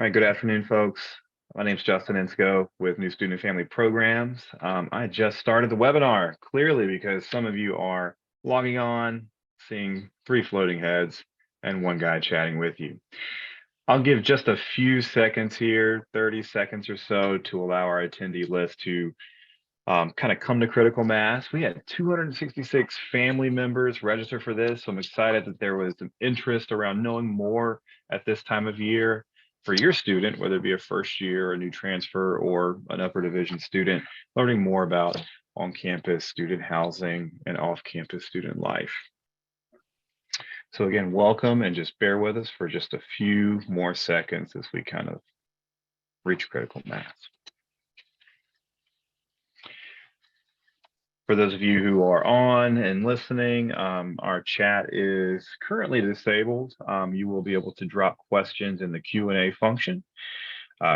All right, good afternoon, folks. My name is Justin Insco with New Student and Family Programs. I just started the webinar, clearly because some of you are logging on, seeing 3 floating heads and 1 guy chatting with you. I'll give just a few seconds here, 30 seconds or so, to allow our attendee list to kind of come to critical mass. We had 266 family members register for this, so I'm excited that there was an interest around knowing more at this time of year for your student, whether it be a first year, a new transfer, or an upper division student, learning more about on-campus student housing and off-campus student life. So again, welcome, and just bear with us for just a few more seconds as we kind of reach critical mass. For those of you who are on and listening, our chat is currently disabled. You will be able to drop questions in the Q&A function.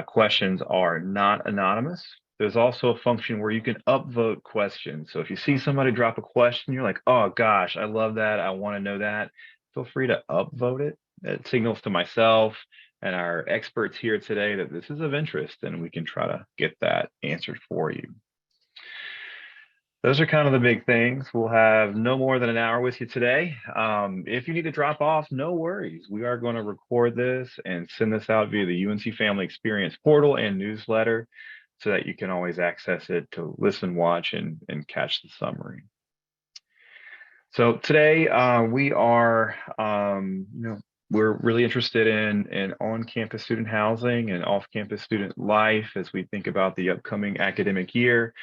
Questions are not anonymous. There's also a function where you can upvote questions. So if you see somebody drop a question, you're like, oh gosh, I love that, I want to know that, feel free to upvote it. It signals to myself and our experts here today that this is of interest, and we can try to get that answered for you. Those are kind of the big things. We'll have no more than an hour with you today. If you need to drop off, no worries. We are going to record this and send this out via the UNC Family Experience portal and newsletter so that you can always access it to listen, watch, and catch the summary. So today we are, we're really interested in on-campus student housing and off-campus student life as we think about the upcoming academic year.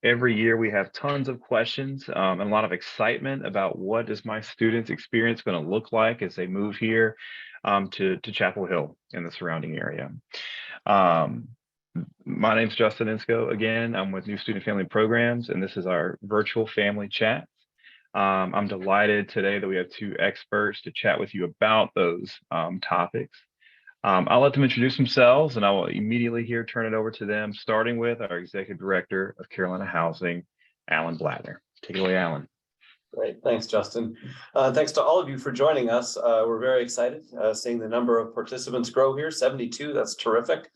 Every year we have tons of questions and a lot of excitement about what is my students' experience going to look like as they move here to Chapel Hill and the surrounding area. My name's Justin Insco. Again, I'm with New Student Family Programs, and this is our virtual family chat. I'm delighted today that we have 2 experts to chat with you about those topics. I'll let them introduce themselves, and I will immediately here turn it over to them, starting with our Executive Director of Carolina Housing, Allan Blattner. Take it away, Allan. Great, thanks, Justin. Thanks to all of you for joining us. We're very excited seeing the number of participants grow here, 72, that's terrific.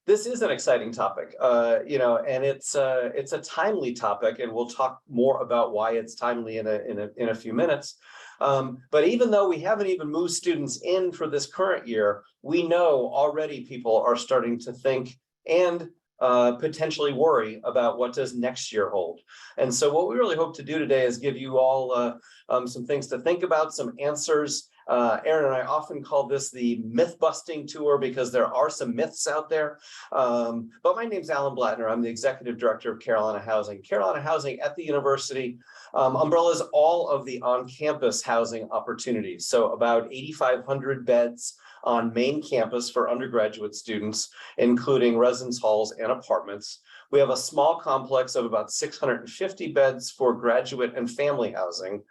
This is an exciting topic, and it's a timely topic, and we'll talk more about why it's timely in a few minutes. But even though we haven't even moved students in for this current year, we know already people are starting to think and potentially worry about what does next year hold. And so what we really hope to do today is give you all some things to think about, some answers. Aaron and I often call this the myth-busting tour because there are some myths out there. But my name's Allan Blattner. I'm the Executive Director of Carolina Housing. Carolina Housing at the university umbrellas all of the on-campus housing opportunities. So about 8,500 beds on main campus for undergraduate students, including residence halls and apartments. We have a small complex of about 650 beds for graduate and family housing.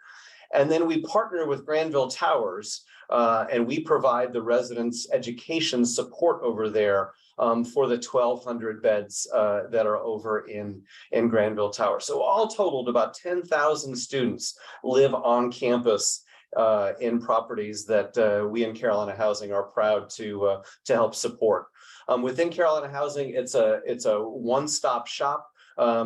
And then we partner with Granville Towers, and we provide the residents education support over there for the 1,200 beds that are over in Granville Towers. So all totaled, about 10,000 students live on campus in properties that we in Carolina Housing are proud to help support. Within Carolina Housing, it's a one-stop shop.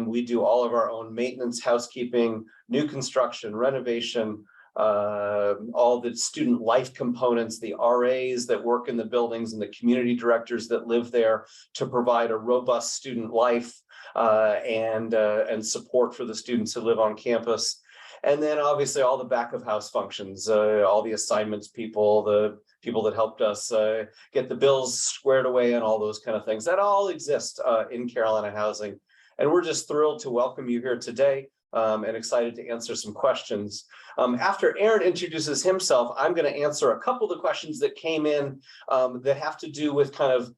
We do all of our own maintenance, housekeeping, new construction, renovation, all the student life components, the RAs that work in the buildings and the community directors that live there to provide a robust student life and support for the students who live on campus. And then obviously all the back of house functions, all the assignments people, the people that helped us get the bills squared away and all those kind of things, that all exist in Carolina Housing. And we're just thrilled to welcome you here today and excited to answer some questions. After Aaron introduces himself, I'm going to answer a couple of the questions that came in that have to do with kind of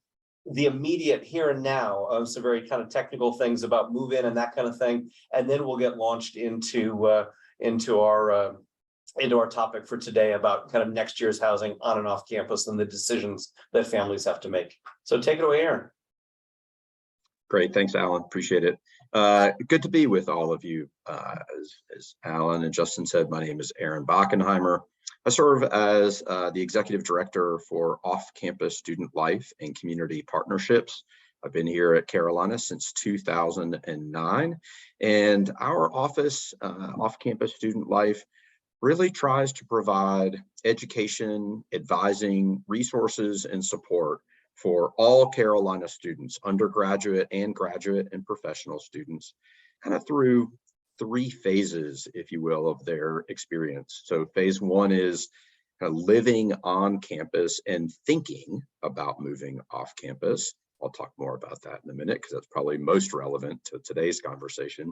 the immediate here and now, some very kind of technical things about move in and that kind of thing. And then we'll get launched into our topic for today about kind of next year's housing on and off campus and the decisions that families have to make. So take it away, Aaron. Great, thanks, Alan. Appreciate it. Good to be with all of you. As Alan and Justin said, my name is Aaron Bachenheimer. I serve as the Executive Director for Off-Campus Student Life and Community Partnerships. I've been here at Carolina since 2009, and our office, Off-Campus Student Life, really tries to provide education, advising, resources, and support for all Carolina students, undergraduate and graduate and professional students, kind of through 3 phases, if you will, of their experience. So phase 1 is kind of living on campus and thinking about moving off campus. I'll talk more about that in a minute because that's probably most relevant to today's conversation.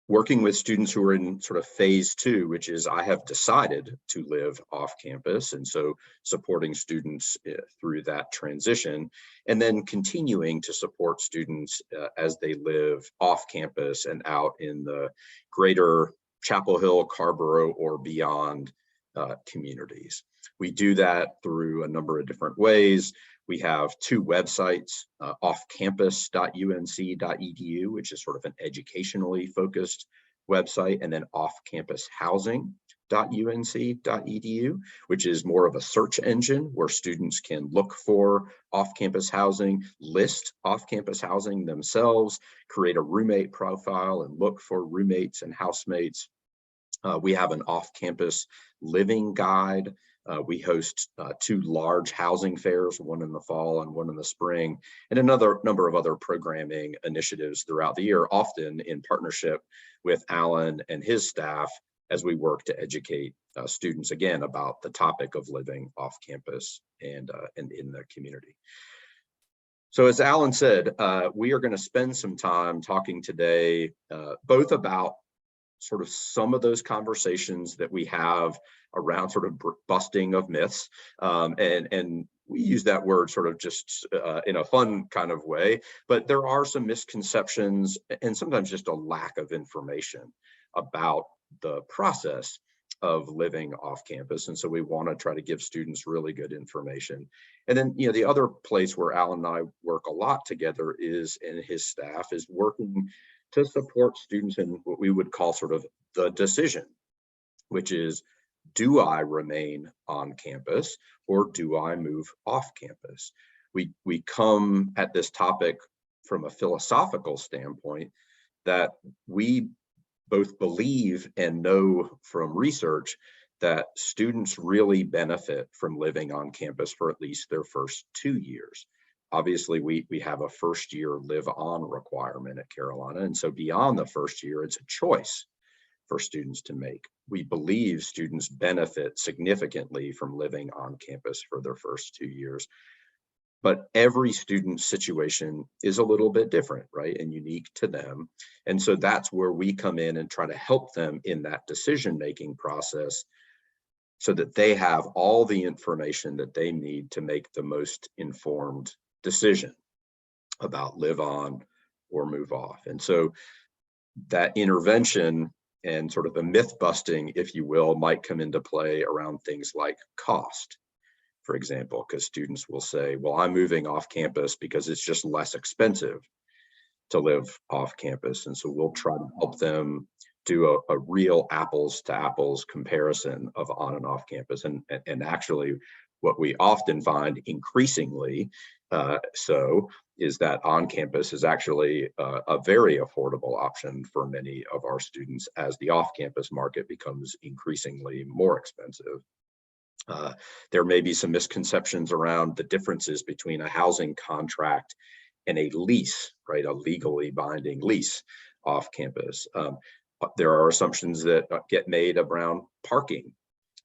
Working with students who are in sort of phase 2, which is I have decided to live off campus, and so supporting students through that transition, and then continuing to support students as they live off campus and out in the greater Chapel Hill, Carborough, or beyond communities. We do that through a number of different ways. We have 2 websites, offcampus.unc.edu, which is sort of an educationally focused website, and then offcampushousing.unc.edu, which is more of a search engine where students can look for off-campus housing, list off-campus housing themselves, create a roommate profile, and look for roommates and housemates. We have an off-campus living guide. We host 2 large housing fairs, one in the fall and one in the spring, and another number of other programming initiatives throughout the year, often in partnership with Alan and his staff as we work to educate students, again, about the topic of living off campus and in the community. So as Alan said, we are going to spend some time talking today both about sort of some of those conversations that we have around sort of busting of myths. And we use that word sort of just in a fun kind of way, but there are some misconceptions and sometimes just a lack of information about the process of living off campus. And so we want to try to give students really good information. And then, the other place where Alan and I work a lot together is, and his staff is working to support students in what we would call sort of the decision, which is, do I remain on campus or do I move off campus? We come at this topic from a philosophical standpoint that we both believe and know from research that students really benefit from living on campus for at least their first 2 years. Obviously, we have a first year live on requirement at Carolina. And so beyond the first year, it's a choice for students to make. We believe students benefit significantly from living on campus for their first 2 years. But every student's situation is a little bit different, right? And unique to them. And so that's where we come in and try to help them in that decision-making process so that they have all the information that they need to make the most informed decision about live on or move off. And so that intervention and sort of the myth busting, if you will, might come into play around things like cost, for example, because students will say, well, I'm moving off campus because it's just less expensive to live off campus. And so we'll try to help them do a real apples to apples comparison of on and off campus. And actually, what we often find increasingly so is that on campus is actually a very affordable option for many of our students as the off campus market becomes increasingly more expensive. There may be some misconceptions around the differences between a housing contract and a lease, right? A legally binding lease off campus. There are assumptions that get made around parking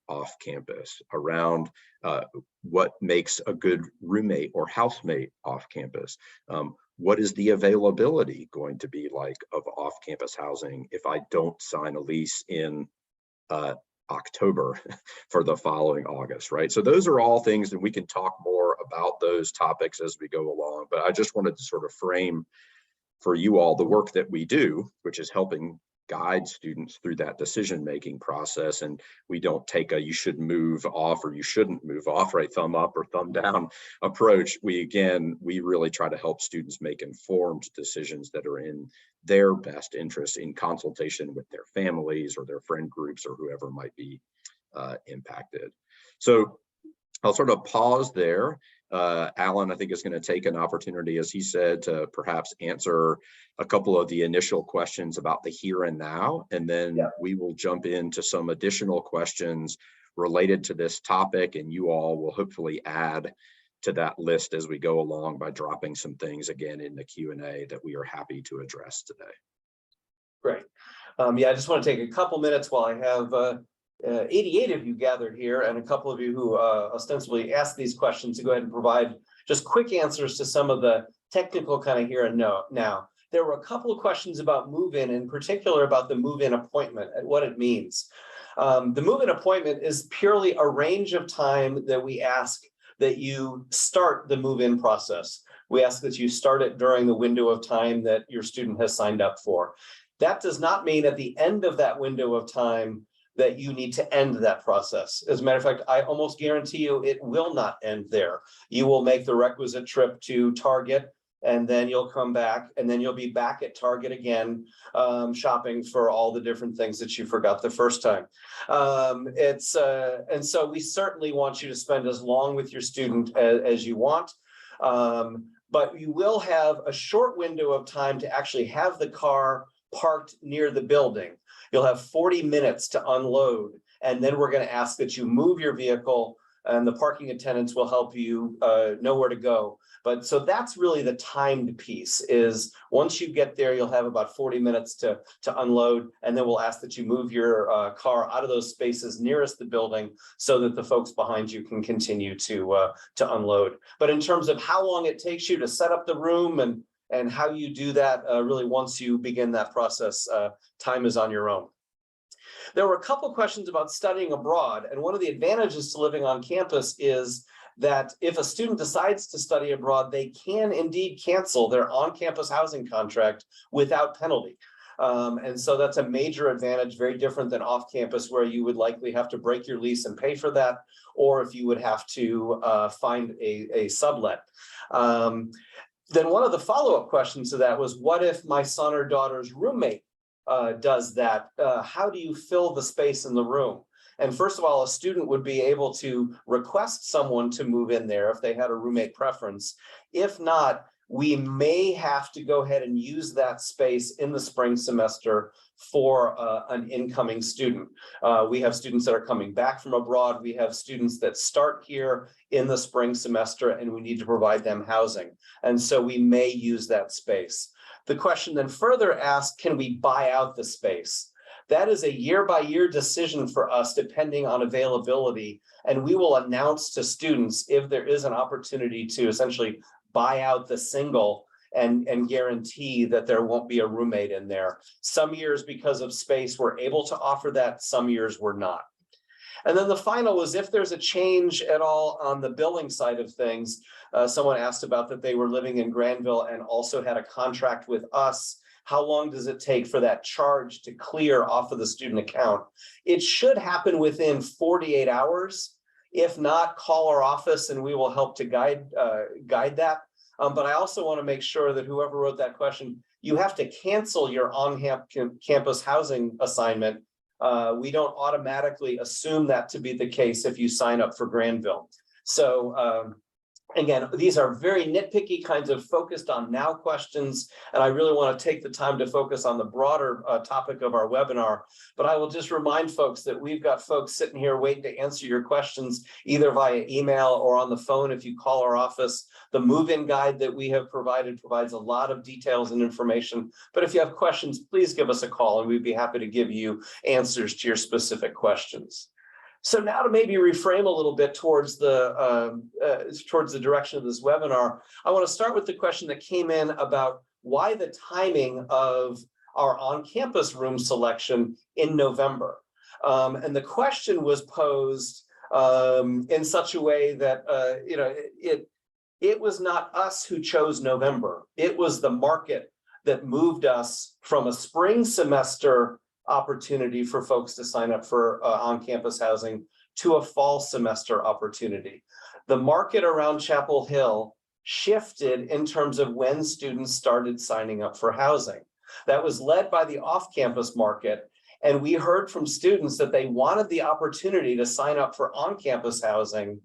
off campus, around what makes a good roommate or housemate off campus. What is the availability going to be like of off campus housing if I don't sign a lease in October for the following August, right? So those are all things, and we can talk more about those topics as we go along, but I just wanted to sort of frame for you all the work that we do, which is helping guide students through that decision-making process. And we don't take a you should move off or you shouldn't move off, right? Thumb up or thumb down approach. We really try to help students make informed decisions that are in their best interest in consultation with their families or their friend groups or whoever might be impacted. So I'll sort of pause there. Allan, I think, is going to take an opportunity, as he said, to perhaps answer a couple of the initial questions about the here and now, and then we will jump into some additional questions related to this topic, and you all will hopefully add to that list as we go along by dropping some things again in the Q&A that we are happy to address today. Great. I just want to take a couple minutes while I have 88 of you gathered here and a couple of you who ostensibly asked these questions to go ahead and provide just quick answers to some of the technical kind of here and now. There were a couple of questions about move-in, in particular about the move-in appointment and what it means. The move-in appointment is purely a range of time that we ask that you start the move-in process. We ask that you start it during the window of time that your student has signed up for. That does not mean at the end of that window of time that you need to end that process. As a matter of fact, I almost guarantee you it will not end there. You will make the requisite trip to Target, and then you'll come back, and then you'll be back at Target again, shopping for all the different things that you forgot the first time. And so we certainly want you to spend as long with your student as you want. But you will have a short window of time to actually have the car parked near the building. You'll have 40 minutes to unload, and then we're going to ask that you move your vehicle, and the parking attendants will help you know where to go. But so that's really the timed piece, is once you get there, you'll have about 40 minutes to unload, and then we'll ask that you move your car out of those spaces nearest the building so that the folks behind you can continue to unload. But in terms of how long it takes you to set up the room and how you do that, really once you begin that process, time is on your own. There were a couple questions about studying abroad, and one of the advantages to living on campus is that if a student decides to study abroad, they can indeed cancel their on-campus housing contract without penalty. And so that's a major advantage, very different than off-campus, where you would likely have to break your lease and pay for that, or if you would have to find a sublet. Then one of the follow-up questions to that was, what if my son or daughter's roommate does that? How do you fill the space in the room? And first of all, a student would be able to request someone to move in there if they had a roommate preference. If not, we may have to go ahead and use that space in the spring semester for an incoming student. We have students that are coming back from abroad. We have students that start here in the spring semester, and we need to provide them housing. And so we may use that space. The question then further asked, can we buy out the space? That is a year-by-year decision for us, depending on availability. And we will announce to students if there is an opportunity to essentially buy out the single and guarantee that there won't be a roommate in there. Some years, because of space, we're able to offer that. Some years we're not. And then the final was, if there's a change at all on the billing side of things. Someone asked about that they were living in Granville and also had a contract with us. How long does it take for that charge to clear off of the student account? It should happen within 48 hours. If not, call our office and we will help to guide that. But I also want to make sure that whoever wrote that question, you have to cancel your on-campus housing assignment. We don't automatically assume that to be the case if you sign up for Granville. So again, these are very nitpicky kinds of focused on now questions, and I really want to take the time to focus on the broader topic of our webinar. But I will just remind folks that we've got folks sitting here waiting to answer your questions, either via email or on the phone if you call our office. The move-in guide that we have provides a lot of details and information. But if you have questions, please give us a call, and we'd be happy to give you answers to your specific questions. So now to maybe reframe a little bit towards the direction of this webinar, I want to start with the question that came in about why the timing of our on-campus room selection in November. And the question was posed in such a way that it was not us who chose November. It was the market that moved us from a spring semester opportunity for folks to sign up for on-campus housing to a fall semester opportunity. The market around Chapel Hill shifted in terms of when students started signing up for housing. That was led by the off-campus market. And we heard from students that they wanted the opportunity to sign up for on-campus housing,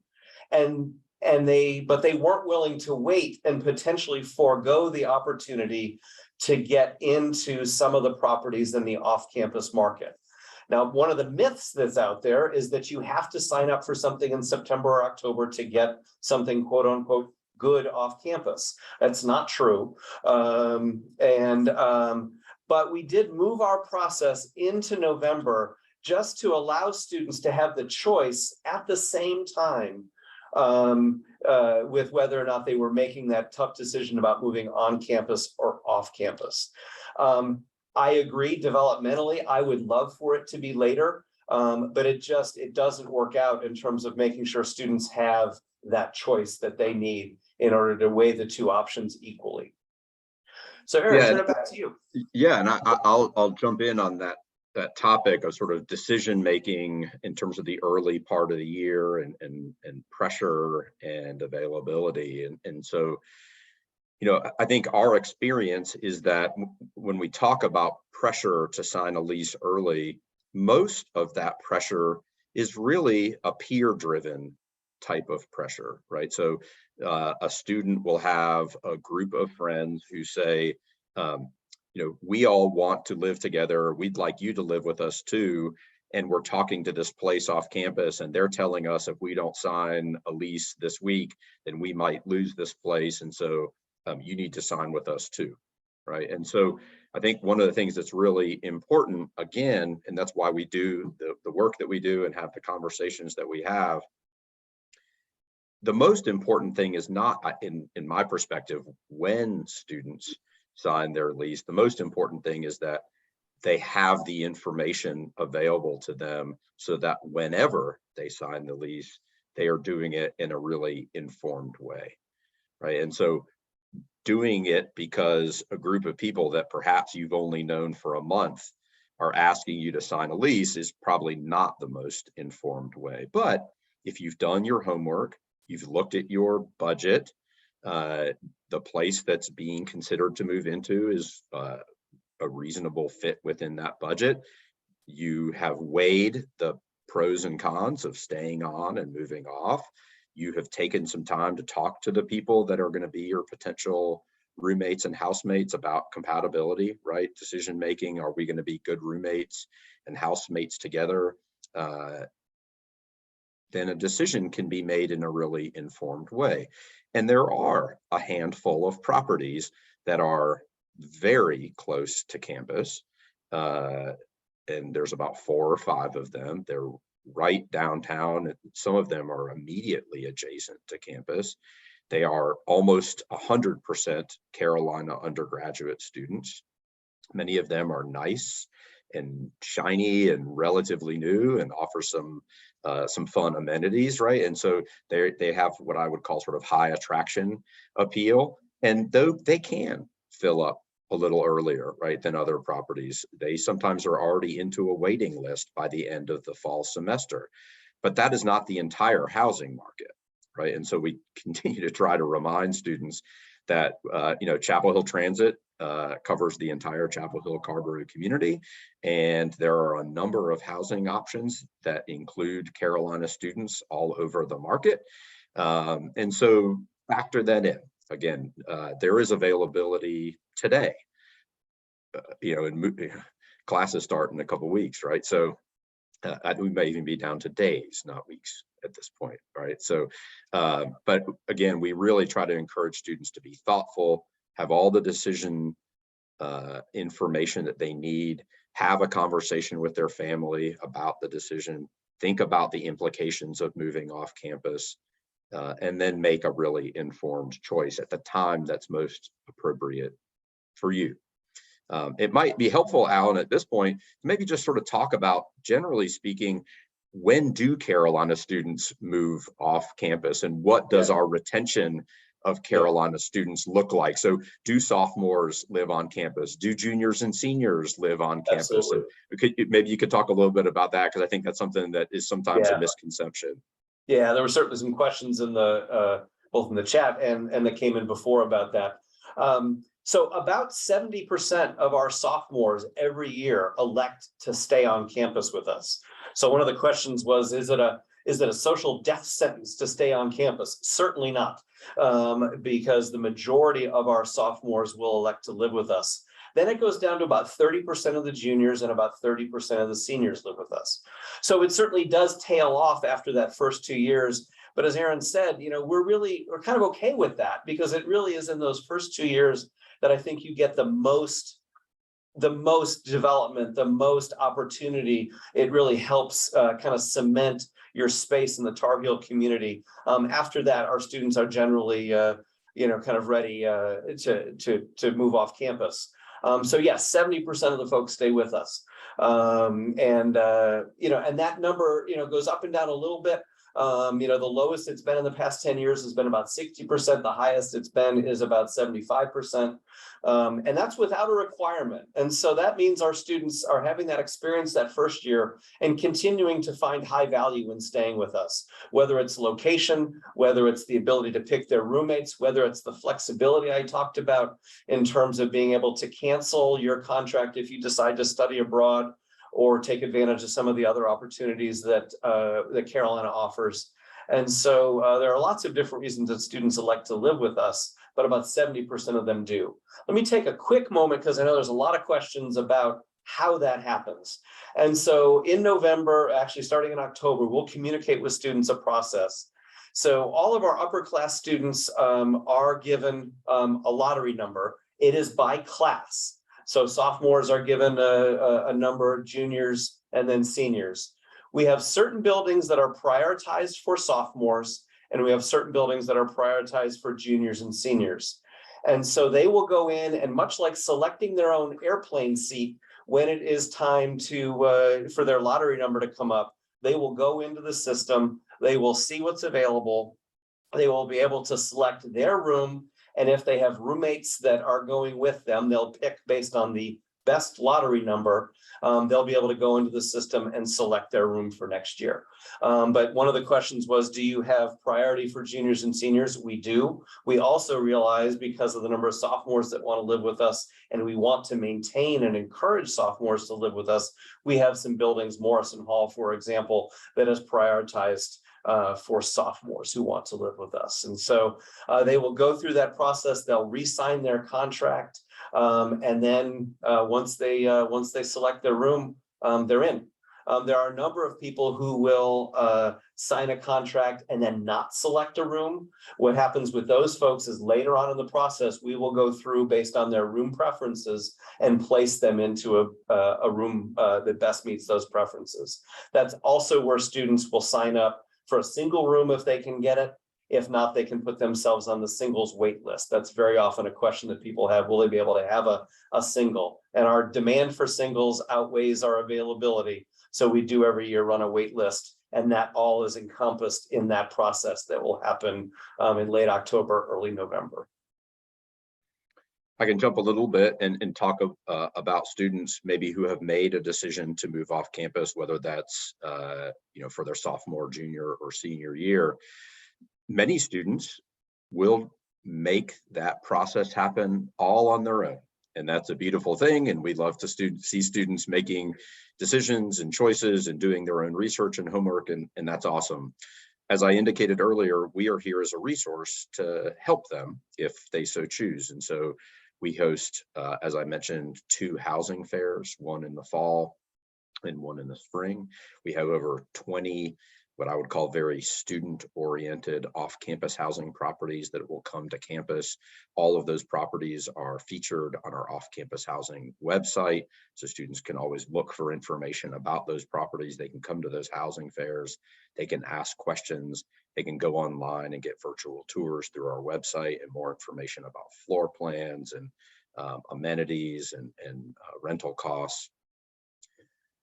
but they weren't willing to wait and potentially forego the opportunity to get into some of the properties in the off-campus market. Now, one of the myths that's out there is that you have to sign up for something in September or October to get something quote unquote good off campus. That's not true. But we did move our process into November just to allow students to have the choice at the same time with whether or not they were making that tough decision about moving on campus or off campus. I agree developmentally, I would love for it to be later, but it doesn't work out in terms of making sure students have that choice that they need in order to weigh the two options equally. So Aaron, turn it back to you. Yeah, and I'll jump in on that topic of sort of decision making in terms of the early part of the year and pressure and availability. And so, you know, I think our experience is that when we talk about pressure to sign a lease early, most of that pressure is really a peer-driven type of pressure, right? So a student will have a group of friends who say, you know, we all want to live together. We'd like you to live with us too. And we're talking to this place off campus and they're telling us if we don't sign a lease this week, then we might lose this place. And so you need to sign with us too, right? And so I think one of the things that's really important, again, and that's why we do the work that we do and have the conversations that we have, the most important thing is not, in my perspective, when students sign their lease. The most important thing is that they have the information available to them so that whenever they sign the lease, they are doing it in a really informed way, right? And so doing it because a group of people that perhaps you've only known for a month are asking you to sign a lease is probably not the most informed way. But if you've done your homework, you've looked at your budget, the place that's being considered to move into is a reasonable fit within that budget. You have weighed the pros and cons of staying on and moving off. You have taken some time to talk to the people that are going to be your potential roommates and housemates about compatibility, right? Decision making, are we going to be good roommates and housemates together? Then a decision can be made in a really informed way. And there are a handful of properties that are very close to campus. And there's about 4 or 5 of them. They're right downtown. Some of them are immediately adjacent to campus. They are almost 100% Carolina undergraduate students. Many of them are nice and shiny and relatively new and offer some fun amenities, right? And so they have what I would call sort of high attraction appeal. And though they can fill up a little earlier, right, than other properties, they sometimes are already into a waiting list by the end of the fall semester. But that is not the entire housing market, right? And so we continue to try to remind students that you know, Chapel Hill Transit covers the entire Chapel Hill Carrboro community, and there are a number of housing options that include Carolina students all over the market. And so factor that in. Again, there is availability today. You know, and classes start in a couple of weeks, right? So we may even be down to days, not weeks at this point, right? So, but again, we really try to encourage students to be thoughtful, have all the decision information that they need, have a conversation with their family about the decision, think about the implications of moving off campus, and then make a really informed choice at the time that's most appropriate for you. It might be helpful, Allan, at this point, maybe just sort of talk about, generally speaking, when do Carolina students move off campus and what does our retention of Carolina students look like? So do sophomores live on campus? Do juniors and seniors live on campus? Absolutely. And maybe you could talk a little bit about that, because I think that's something that is sometimes a misconception. Yeah, there were certainly some questions in the both in the chat and that came in before about that. So about 70% of our sophomores every year elect to stay on campus with us. So one of the questions was, is it a social death sentence to stay on campus? Certainly not, because the majority of our sophomores will elect to live with us. Then it goes down to about 30% of the juniors and about 30% of the seniors live with us. So it certainly does tail off after that first 2 years. But as Aaron said, we're kind of okay with that, because it really is in those first 2 years that I think you get the most development, the most opportunity. It really helps kind of cement your space in the Tar Heel community. After that, our students are generally, kind of ready to move off campus. So yes, 70% of the folks stay with us. And that number, goes up and down a little bit. The lowest it's been in the past 10 years has been about 60%. The highest it's been is about 75%. And that's without a requirement. And so that means our students are having that experience that first year and continuing to find high value in staying with us, whether it's location, whether it's the ability to pick their roommates, whether it's the flexibility I talked about in terms of being able to cancel your contract if you decide to study abroad, or take advantage of some of the other opportunities that Carolina offers. And so there are lots of different reasons that students elect to live with us, but about 70% of them do. Let me take a quick moment, because I know there's a lot of questions about how that happens. And so in November, actually starting in October, we'll communicate with students a process. So all of our upper class students are given a lottery number. It is by class. So sophomores are given a number, juniors, and then seniors. We have certain buildings that are prioritized for sophomores, and we have certain buildings that are prioritized for juniors and seniors. And so they will go in, and much like selecting their own airplane seat, when it is time for their lottery number to come up, they will go into the system, they will see what's available, they will be able to select their room. And if they have roommates that are going with them, they'll pick based on the best lottery number. They'll be able to go into the system and select their room for next year. But one of the questions was, do you have priority for juniors and seniors? We do. We also realize, because of the number of sophomores that want to live with us, and we want to maintain and encourage sophomores to live with us, we have some buildings, Morrison Hall, for example, that is prioritized for sophomores who want to live with us. And so they will go through that process. They'll re-sign their contract. And then once they select their room, they're in. There are a number of people who will sign a contract and then not select a room. What happens with those folks is later on in the process, we will go through based on their room preferences and place them into a room that best meets those preferences. That's also where students will sign up for a single room if they can get it. If not, they can put themselves on the singles wait list. That's very often a question that people have. Will they be able to have a single? And our demand for singles outweighs our availability. So we do every year run a wait list, and that all is encompassed in that process that will happen in late October, early November. I can jump a little bit and talk about students maybe who have made a decision to move off campus, whether that's for their sophomore, junior, or senior year. Many students will make that process happen all on their own, and that's a beautiful thing. And we love to see students making decisions and choices and doing their own research and homework, and that's awesome. As I indicated earlier, we are here as a resource to help them if they so choose. And so we host, as I mentioned, 2 housing fairs, one in the fall and one in the spring. We have over 20 what I would call very student-oriented off-campus housing properties that will come to campus. All of those properties are featured on our off-campus housing website, so students can always look for information about those properties. They can come to those housing fairs, they can ask questions, they can go online and get virtual tours through our website and more information about floor plans and amenities and rental costs.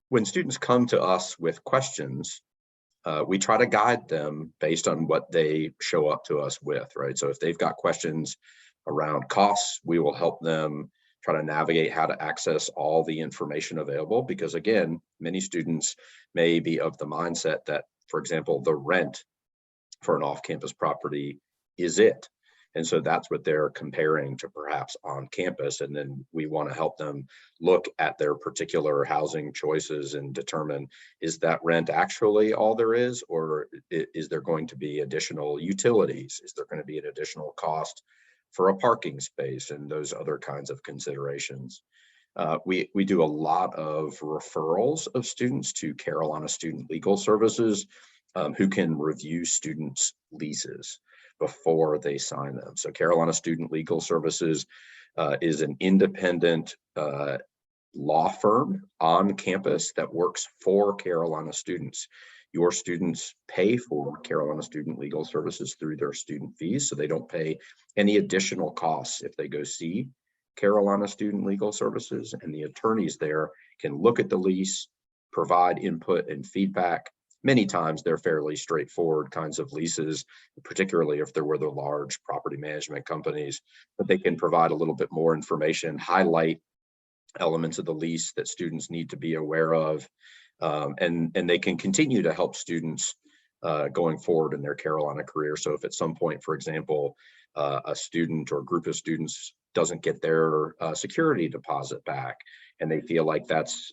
When students come to us with questions, we try to guide them based on what they show up to us with, right? So if they've got questions around costs, we will help them try to navigate how to access all the information available, because again, many students may be of the mindset that, for example, the rent for an off-campus property is it. And so that's what they're comparing to perhaps on campus. And then we want to help them look at their particular housing choices and determine, is that rent actually all there is, or is there going to be additional utilities? Is there going to be an additional cost for a parking space and those other kinds of considerations? We do a lot of referrals of students to Carolina Student Legal Services, who can review students' leases before they sign them. So Carolina Student Legal Services is an independent law firm on campus that works for Carolina students. Your students pay for Carolina Student Legal Services through their student fees, so they don't pay any additional costs if they go see Carolina Student Legal Services, and the attorneys there can look at the lease, provide input and feedback. Many times they're fairly straightforward kinds of leases, particularly if there were the large property management companies, but they can provide a little bit more information, highlight elements of the lease that students need to be aware of, and they can continue to help students going forward in their Carolina career. So if at some point, for example, a student or group of students doesn't get their security deposit back, and they feel like that's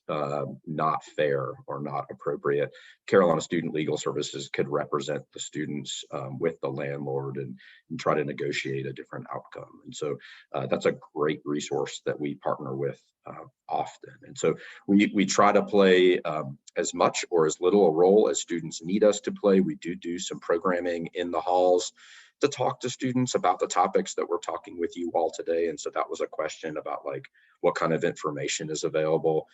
not fair or not appropriate, Carolina Student Legal Services could represent the students with the landlord and try to negotiate a different outcome. And so that's a great resource that we partner with often. And so we try to play as much or as little a role as students need us to play. We do some programming in the halls to talk to students about the topics that we're talking with you all today. And so that was a question about like what kind of information is available.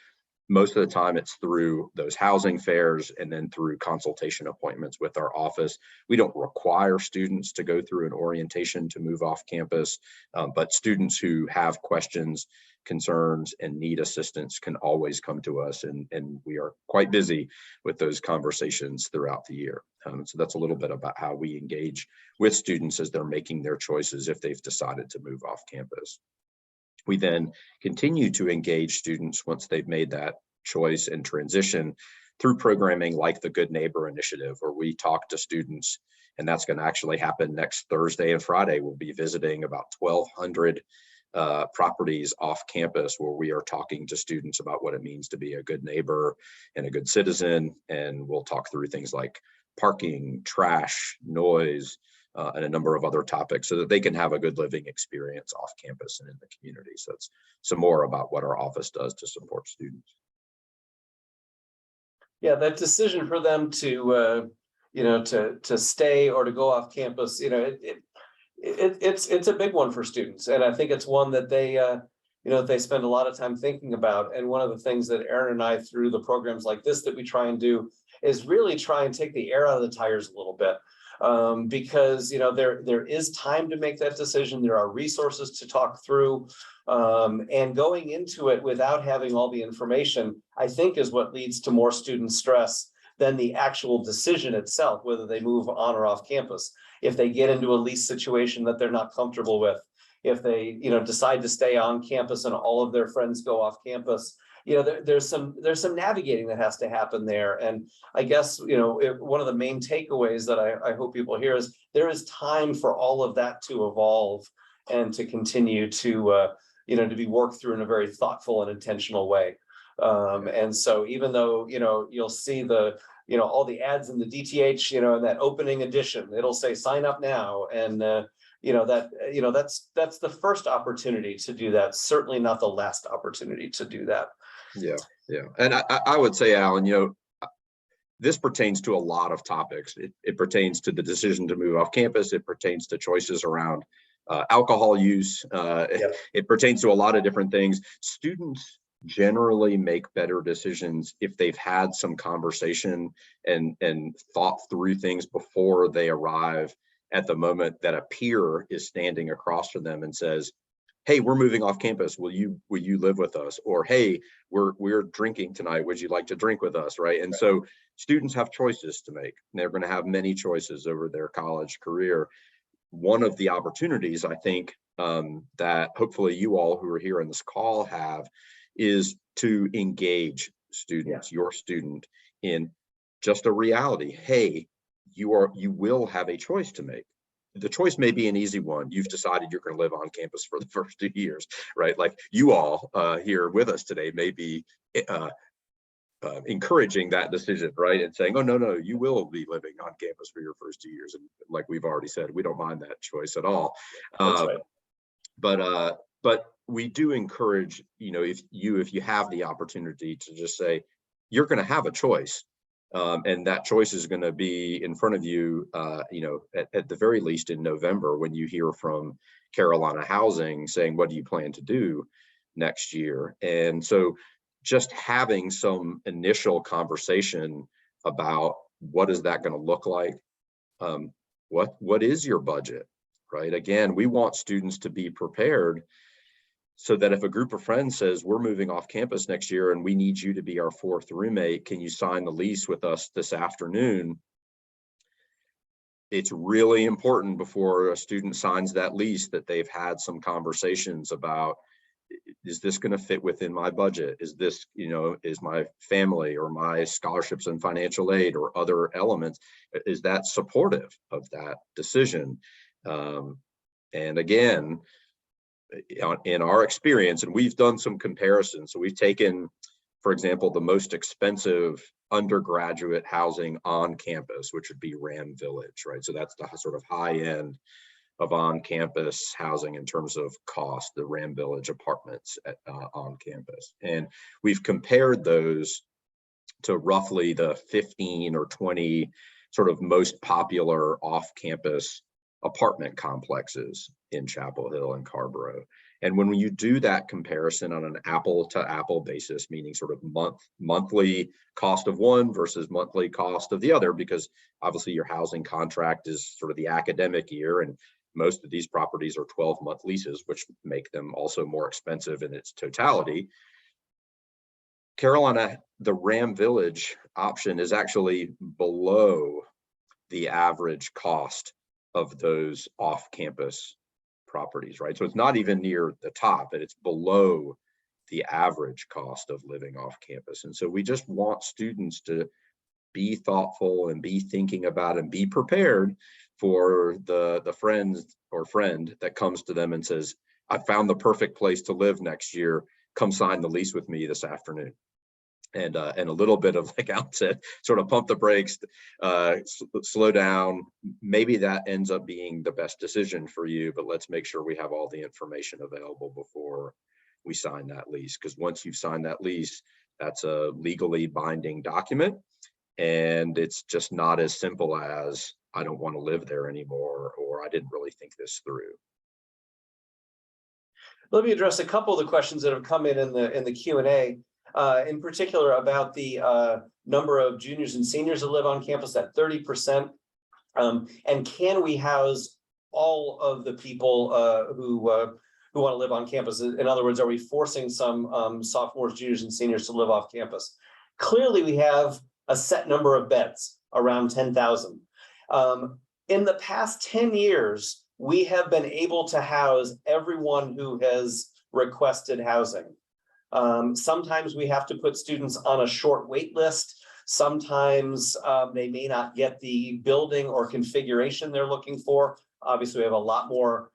Most of the time it's through those housing fairs and then through consultation appointments with our office. We don't require students to go through an orientation to move off campus, but students who have questions, concerns, and need assistance can always come to us, and we are quite busy with those conversations throughout the year. So that's a little bit about how we engage with students as they're making their choices if they've decided to move off campus. We then continue to engage students once they've made that choice and transition through programming like the Good Neighbor Initiative, where we talk to students, and that's going to actually happen next Thursday and Friday. We'll be visiting about 1,200 properties off campus where we are talking to students about what it means to be a good neighbor and a good citizen. And we'll talk through things like parking, trash, noise, and a number of other topics so that they can have a good living experience off campus and in the community. So that's some more about what our office does to support students. Yeah, that decision for them to, to stay or to go off campus, it's a big one for students. And I think it's one that they spend a lot of time thinking about. And one of the things that Aaron and I, through the programs like this that we try and do, is really try and take the air out of the tires a little bit. Because there is time to make that decision. There are resources to talk through, and going into it without having all the information, I think, is what leads to more student stress than the actual decision itself, whether they move on or off campus. If they get into a lease situation that they're not comfortable with, if they decide to stay on campus and all of their friends go off campus, there's some navigating that has to happen there. And I guess, one of the main takeaways that I hope people hear is there is time for all of that to evolve and to continue to, to be worked through in a very thoughtful and intentional way. And so even though, you'll see the, all the ads in the DTH, in that opening edition, it'll say sign up now. And, that's the first opportunity to do that. Certainly not the last opportunity to do that. Yeah. And I would say, Alan, this pertains to a lot of topics. It pertains to the decision to move off campus. It pertains to choices around alcohol use. It pertains to a lot of different things. Students generally make better decisions if they've had some conversation and thought through things before they arrive at the moment that a peer is standing across from them and says, hey, we're moving off campus. Will you live with us? Or, hey, we're drinking tonight. Would you like to drink with us? Right. And so students have choices to make. They're going to have many choices over their college career. One of the opportunities I think that hopefully you all who are here in this call have is to engage students, your student, in just a reality. Hey, you will have a choice to make. The choice may be an easy one. You've decided you're going to live on campus for the first 2 years, right? Like you all here with us today may be encouraging that decision, right? And saying, oh, no, you will be living on campus for your first 2 years. And like we've already said, we don't mind that choice at all. That's right. But we do encourage, if you have the opportunity to just say, you're going to have a choice. And that choice is going to be in front of you, at the very least in November, when you hear from Carolina Housing saying, what do you plan to do next year? And so just having some initial conversation about what is that going to look like? What is your budget, right? Again, we want students to be prepared so that if a group of friends says, we're moving off campus next year and we need you to be our 4th roommate, can you sign the lease with us this afternoon? It's really important before a student signs that lease that they've had some conversations about, is this going to fit within my budget? Is this, is my family or my scholarships and financial aid or other elements, is that supportive of that decision? And again, in our experience, and we've done some comparisons, so we've taken, for example, the most expensive undergraduate housing on campus, which would be Ram Village, right? So that's the sort of high end of on-campus housing in terms of cost, the Ram Village apartments on campus. And we've compared those to roughly the 15 or 20 sort of most popular off-campus apartment complexes in Chapel Hill and Carborough. And when you do that comparison on an apple to apple basis, meaning sort of monthly cost of one versus monthly cost of the other, because obviously your housing contract is sort of the academic year, and most of these properties are 12-month leases, which make them also more expensive in its totality. Carolina, the Ram Village option is actually below the average cost of those off-campus properties, right? So it's not even near the top, but it's below the average cost of living off campus. And so we just want students to be thoughtful and be thinking about and be prepared for the friend that comes to them and says, I found the perfect place to live next year. Come sign the lease with me this afternoon. And a little bit of, like Allan said, sort of pump the brakes, slow down. Maybe that ends up being the best decision for you, but let's make sure we have all the information available before we sign that lease. Because once you've signed that lease, that's a legally binding document. And it's just not as simple as, I don't want to live there anymore, or I didn't really think this through. Let me address a couple of the questions that have come in the Q&A. In particular about the number of juniors and seniors that live on campus, that 30%. And can we house all of the people who want to live on campus? In other words, are we forcing some sophomores, juniors, and seniors to live off campus? Clearly, we have a set number of beds, around 10,000. In the past 10 years, we have been able to house everyone who has requested housing. Sometimes we have to put students on a short wait list. Sometimes they may not get the building or configuration they're looking for. Obviously, we have a lot more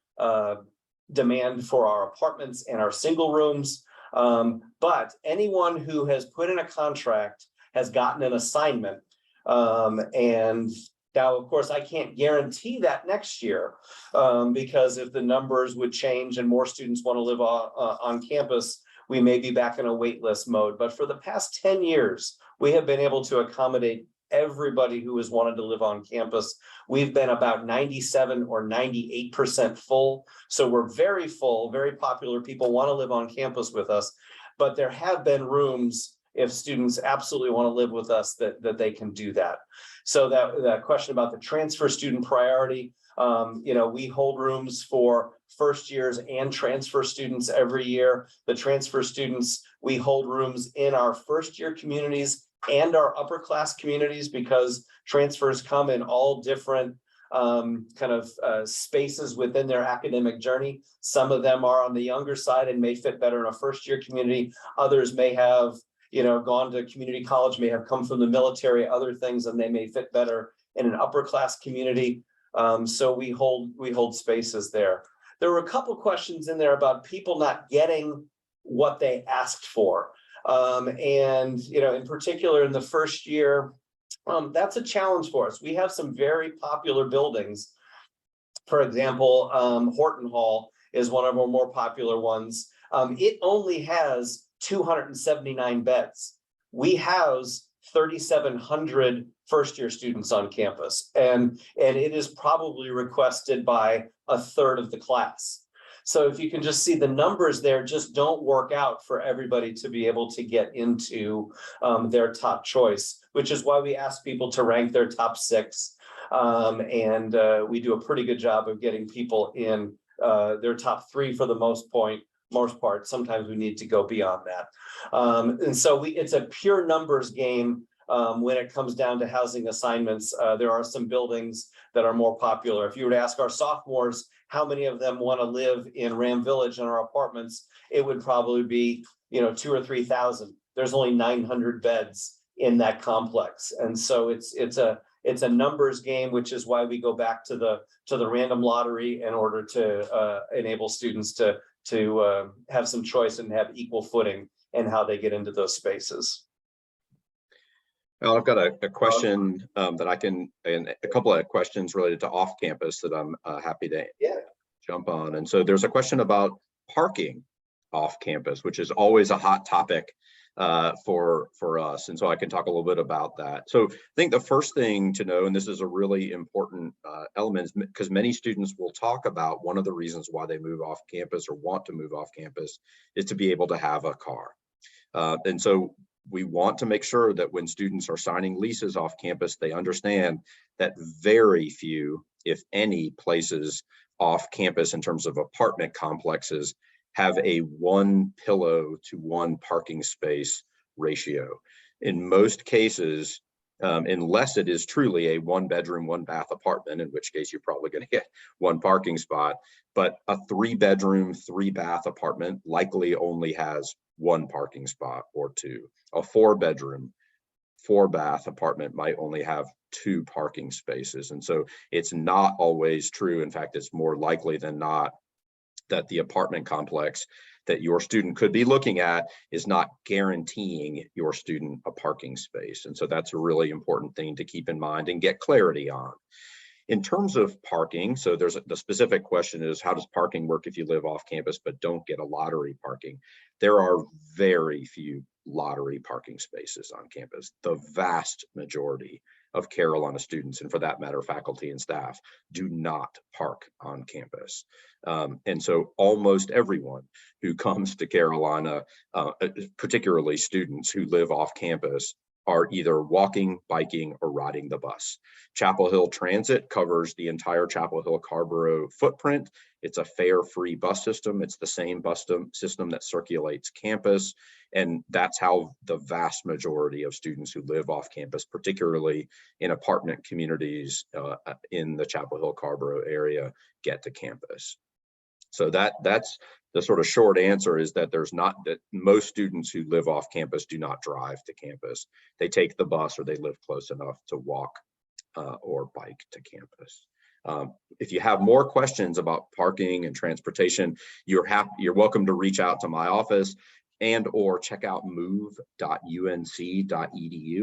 demand for our apartments and our single rooms. But anyone who has put in a contract has gotten an assignment. And now, of course, I can't guarantee that next year because if the numbers would change and more students want to live on campus, we may be back in a wait list mode. But for the past 10 years, we have been able to accommodate everybody who has wanted to live on campus. We've been about 97 or 98% full. So we're very full, very popular. People want to live on campus with us, but there have been rooms if students absolutely want to live with us that they can do that. So that question about the transfer student priority, We hold rooms for first years and transfer students every year. The transfer students, we hold rooms in our first year communities and our upper class communities, because transfers come in all different spaces within their academic journey. Some of them are on the younger side and may fit better in a first year community. Others may have, gone to community college, may have come from the military, other things, and they may fit better in an upper class community. So we hold spaces there. There were a couple questions in there about people not getting what they asked for. In particular in the first year, that's a challenge for us. We have some very popular buildings. For example, Horton Hall is one of our more popular ones. It only has 279 beds. We house 3,700 first-year students on campus, and it is probably requested by a third of the class. So if you can just see the numbers there, just don't work out for everybody to be able to get into their top choice, which is why we ask people to rank their top 6. We do a pretty good job of getting people in their top 3 for the most part. Sometimes we need to go beyond that. And so it's a pure numbers game when it comes down to housing assignments. There are some buildings that are more popular. If you were to ask our sophomores how many of them want to live in Ram Village in our apartments, it would probably be 2,000 or 3,000. There's only 900 beds in that complex, and so it's a numbers game, which is why we go back to the random lottery in order to enable students to have some choice and have equal footing in how they get into those spaces. Well, I've got a question and a couple of questions related to off campus that I'm happy to jump on. And so there's a question about parking off campus, which is always a hot topic for us. And so I can talk a little bit about that. So I think the first thing to know, and this is a really important element, is because many students will talk about one of the reasons why they move off campus or want to move off campus is to be able to have a car. And so we want to make sure that when students are signing leases off campus, they understand that very few, if any, places off campus in terms of apartment complexes have a 1 pillow to 1 parking space ratio. In most cases, unless it is truly a 1 bedroom, 1 bath apartment, in which case you're probably going to get 1 parking spot, but a 3 bedroom, 3 bath apartment likely only has 1 parking spot or 2. A 4 bedroom, 4 bath apartment might only have 2 parking spaces. And so it's not always true. In fact, it's more likely than not that the apartment complex that your student could be looking at is not guaranteeing your student a parking space. And so that's a really important thing to keep in mind and get clarity on. In terms of parking, so the specific question is, how does parking work if you live off campus but don't get a lottery parking? There are very few lottery parking spaces on campus. The vast majority of Carolina students, and for that matter, faculty and staff, do not park on campus. And so almost everyone who comes to Carolina, particularly students who live off campus, are either walking, biking, or riding the bus. Chapel Hill Transit covers the entire Chapel Hill Carborough footprint. It's a fare-free bus system. It's the same bus system that circulates campus. And that's how the vast majority of students who live off campus, particularly in apartment communities in the Chapel Hill Carborough area, get to campus. So that's the sort of short answer, is that that most students who live off campus do not drive to campus. They take the bus, or they live close enough to walk or bike to campus. If you have more questions about parking and transportation, you're welcome to reach out to my office or check out move.unc.edu.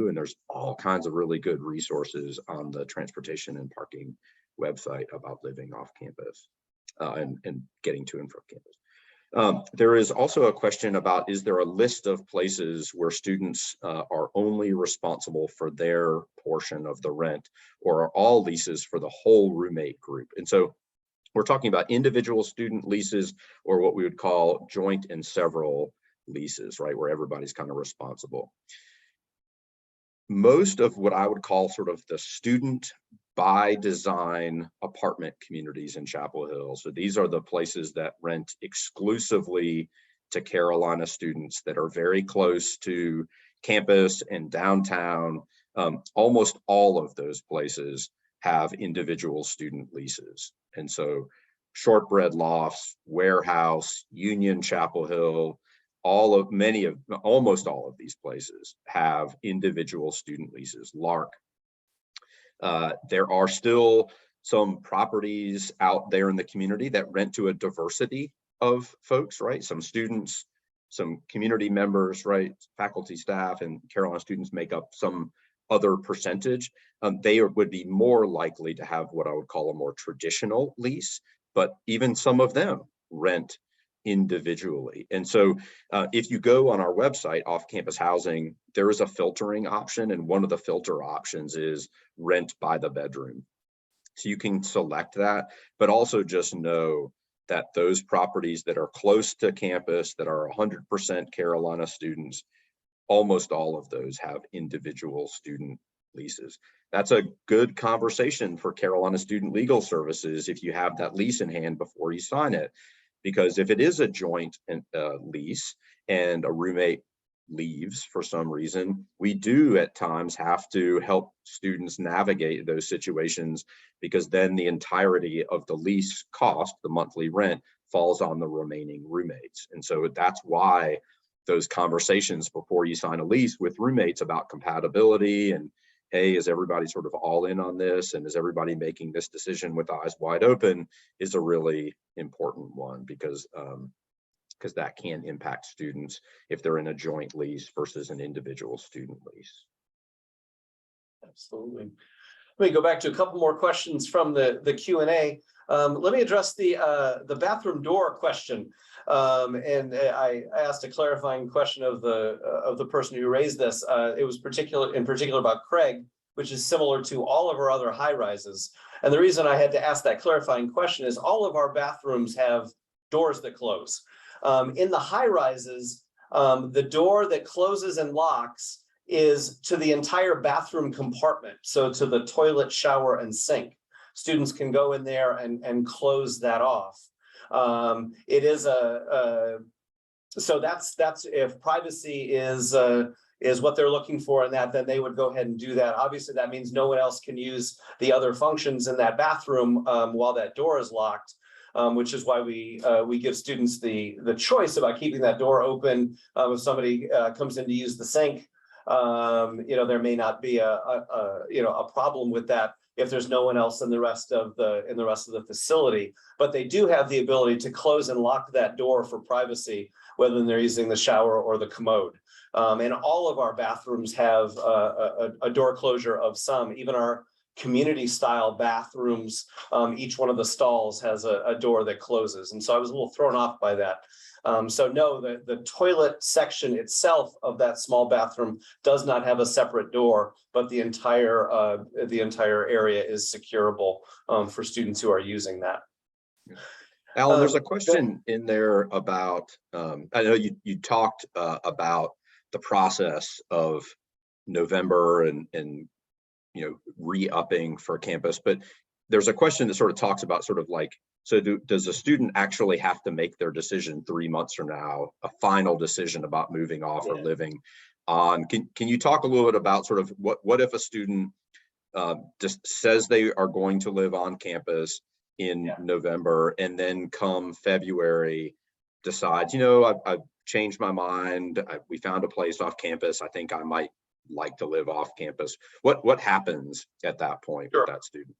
And there's all kinds of really good resources on the transportation and parking website about living off campus. And getting to and from campus. There is also a question about, is there a list of places where students are only responsible for their portion of the rent, or are all leases for the whole roommate group? And so we're talking about individual student leases, or what we would call joint and several leases, right, where everybody's kind of responsible. Most of what I would call sort of the student by design apartment communities in Chapel Hill. So these are the places that rent exclusively to Carolina students that are very close to campus and downtown. Almost all of those places have individual student leases. And so Shortbread Lofts, Warehouse, Union, Chapel Hill, almost all of these places have individual student leases. Lark. There are still some properties out there in the community that rent to a diversity of folks, right? Some students, some community members, right? Faculty, staff, and Carolina students make up some other percentage. They would be more likely to have what I would call a more traditional lease, but even some of them rent individually. And so if you go on our website, Off-Campus Housing, there is a filtering option, and one of the filter options is rent by the bedroom. So you can select that, but also just know that those properties that are close to campus, that are 100% Carolina students, almost all of those have individual student leases. That's a good conversation for Carolina Student Legal Services if you have that lease in hand before you sign it. Because if it is a joint lease and a roommate leaves for some reason, we do at times have to help students navigate those situations, because then the entirety of the lease cost, the monthly rent, falls on the remaining roommates. And so that's why those conversations before you sign a lease with roommates about compatibility and, hey, is everybody sort of all in on this? And is everybody making this decision with eyes wide open, is a really important one, because that can impact students if they're in a joint lease versus an individual student lease. Absolutely. Let me go back to a couple more questions from the Q&A. Let me address the bathroom door question. And I asked a clarifying question of the person who raised this. It was in particular about Craig, which is similar to all of our other high rises. And the reason I had to ask that clarifying question is all of our bathrooms have doors that close. In the high rises, the door that closes and locks is to the entire bathroom compartment. So to the toilet, shower, and sink. Students can go in there and close that off. It is so that's if privacy is what they're looking for in that, then they would go ahead and do that. Obviously, that means no one else can use the other functions in that bathroom while that door is locked. Which is why we give students the choice about keeping that door open. If somebody comes in to use the sink, there may not be a problem with that if there's no one else in the rest of the facility. But they do have the ability to close and lock that door for privacy, whether they're using the shower or the commode. And all of our bathrooms have a door closure of some, even our community style bathrooms, each one of the stalls has a door that closes. And so I was a little thrown off by that. So no, the toilet section itself of that small bathroom does not have a separate door, but the entire area is securable for students who are using that. Alan, there's a question in there about, I know you talked about the process of November and re-upping for campus, but there's a question that sort of talks about sort of like, so does a student actually have to make their decision 3 months from now, a final decision about moving off or living on? Can you talk a little bit about sort of what if a student just says they are going to live on campus in November, and then come February decides, I've changed my mind, we found a place off campus, I think I might like to live off campus. What happens at that point with that student?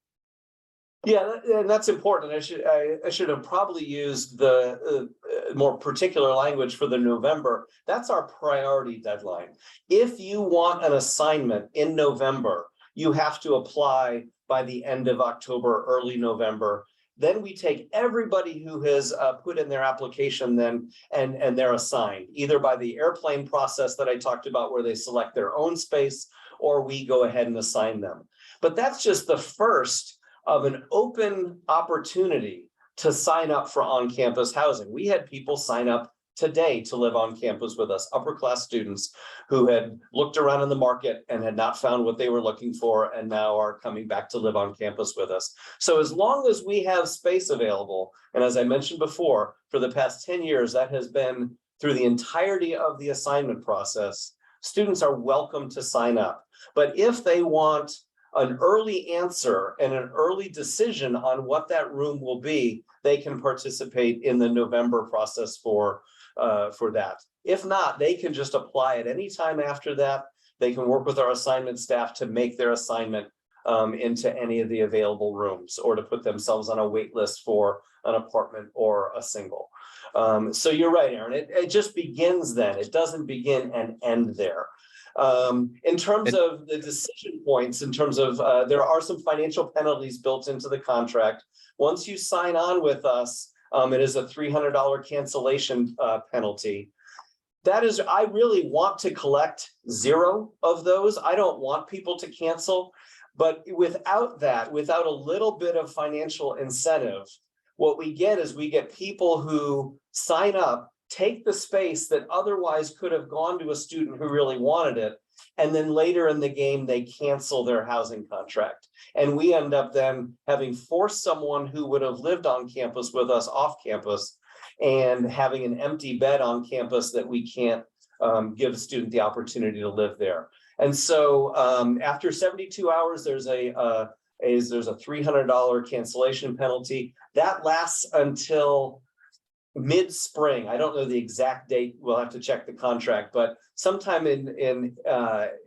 Yeah, and that's important. I should have probably used the more particular language for the November. That's our priority deadline. If you want an assignment in November, you have to apply by the end of October, early November. Then we take everybody who has put in their application then and they're assigned, either by the airplane process that I talked about where they select their own space, or we go ahead and assign them. But that's just the first of an open opportunity to sign up for on-campus housing. We had people sign up today to live on campus with us, upper class students who had looked around in the market and had not found what they were looking for and now are coming back to live on campus with us. So as long as we have space available, and as I mentioned before, for the past 10 years, that has been through the entirety of the assignment process, students are welcome to sign up. But if they want an early answer and an early decision on what that room will be, they can participate in the November process for that. If not, they can just apply at any time after that. They can work with our assignment staff to make their assignment into any of the available rooms, or to put themselves on a wait list for an apartment or a single. So you're right, Aaron, it just begins then. It doesn't begin and end there. In terms of the decision points, in terms of there are some financial penalties built into the contract. Once you sign on with us, it is a $300 cancellation penalty. That is, I really want to collect 0 of those. I don't want people to cancel, but without that, without a little bit of financial incentive, what we get is we get people who sign up, take the space that otherwise could have gone to a student who really wanted it, and then later in the game, they cancel their housing contract. And we end up then having forced someone who would have lived on campus with us off campus and having an empty bed on campus that we can't give a student the opportunity to live there. And so after 72 hours, there's a $300 cancellation penalty. That lasts until mid-spring. I don't know the exact date. We'll have to check the contract, but sometime in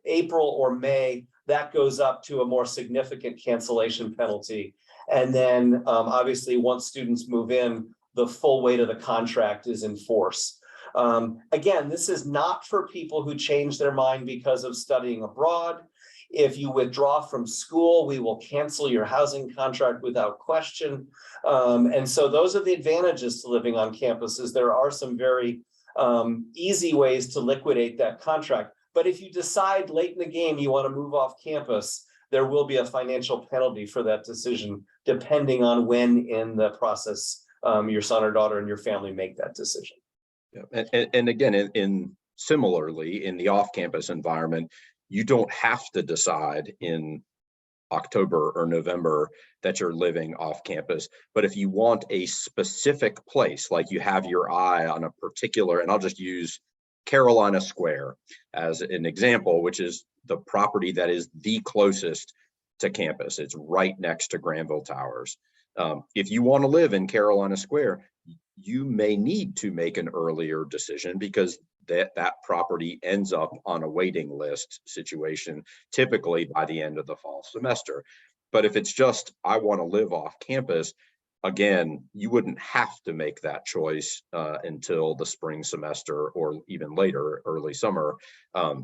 April or May, that goes up to a more significant cancellation penalty. And then obviously once students move in, the full weight of the contract is in force. Again, this is not for people who change their mind because of studying abroad. If you withdraw from school, we will cancel your housing contract without question. And so those are the advantages to living on campus, is there are some very easy ways to liquidate that contract. But if you decide late in the game you want to move off campus, there will be a financial penalty for that decision, depending on when in the process your son or daughter and your family make that decision. Yeah. And again, similarly, in the off-campus environment, you don't have to decide in October or November that you're living off campus. But if you want a specific place, like you have your eye on a particular, and I'll just use Carolina Square as an example, which is the property that is the closest to campus. It's right next to Granville Towers. If you want to live in Carolina Square, you may need to make an earlier decision because that property ends up on a waiting list situation, typically by the end of the fall semester. But if it's just, I want to live off campus, again, you wouldn't have to make that choice until the spring semester or even later, early summer,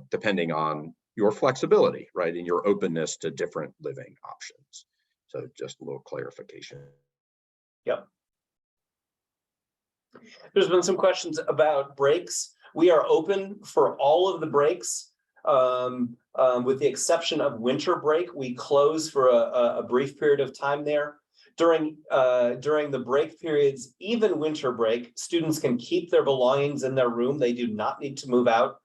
depending on your flexibility, right, and your openness to different living options. So just a little clarification. Yep. There's been some questions about breaks. We are open for all of the breaks, with the exception of winter break. We close for a brief period of time there. During the break periods, even winter break, students can keep their belongings in their room. They do not need to move out.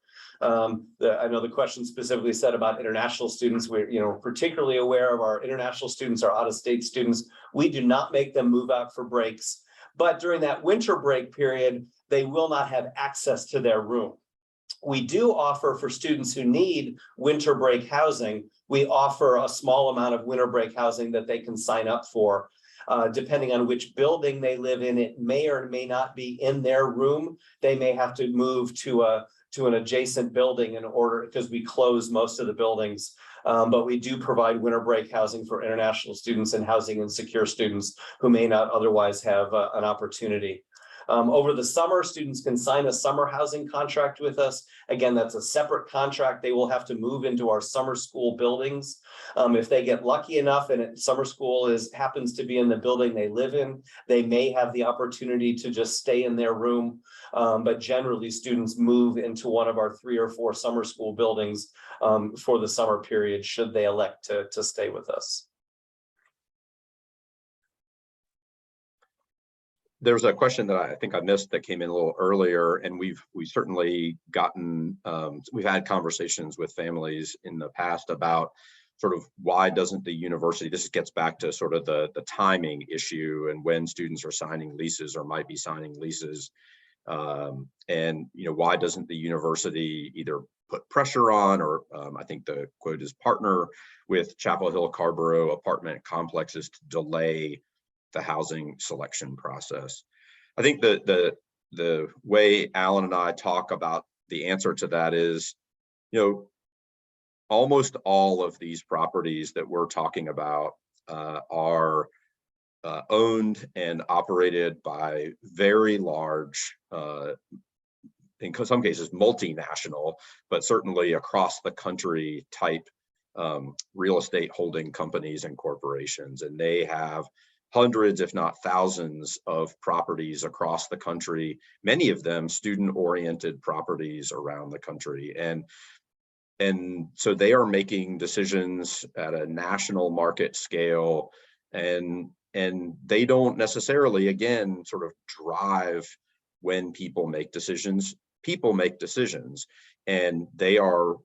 I know the question specifically said about international students. We're particularly aware of our international students, our out-of-state students. We do not make them move out for breaks. But during that winter break period, they will not have access to their room. We do offer for students who need winter break housing, we offer a small amount of winter break housing that they can sign up for. Depending on which building they live in, it may or may not be in their room. They may have to move to an adjacent building in order, because we close most of the buildings. But we do provide winter break housing for international students and housing insecure students who may not otherwise have an opportunity. Over the summer, students can sign a summer housing contract with us. Again, that's a separate contract. They will have to move into our summer school buildings. If they get lucky enough and summer school happens to be in the building they live in, they may have the opportunity to just stay in their room. But generally, students move into one of our 3 or 4 summer school buildings for the summer period, should they elect to stay with us. There's a question that I think I missed that came in a little earlier, and we've certainly gotten, we've had conversations with families in the past about sort of why doesn't the university, this gets back to sort of the timing issue and when students are signing leases or might be signing leases. And, you know, why doesn't the university either put pressure on, or I think the quote is partner with Chapel Hill Carborough apartment complexes to delay the housing selection process. I think the way Allan and I talk about the answer to that is, you know, almost all of these properties that we're talking about are owned and operated by very large, in some cases multinational, but certainly across the country type real estate holding companies and corporations. And they have hundreds, if not thousands, of properties across the country, many of them student-oriented properties around the country. And so they are making decisions at a national market scale, and they don't necessarily, again, sort of drive when people make decisions. People make decisions, and they are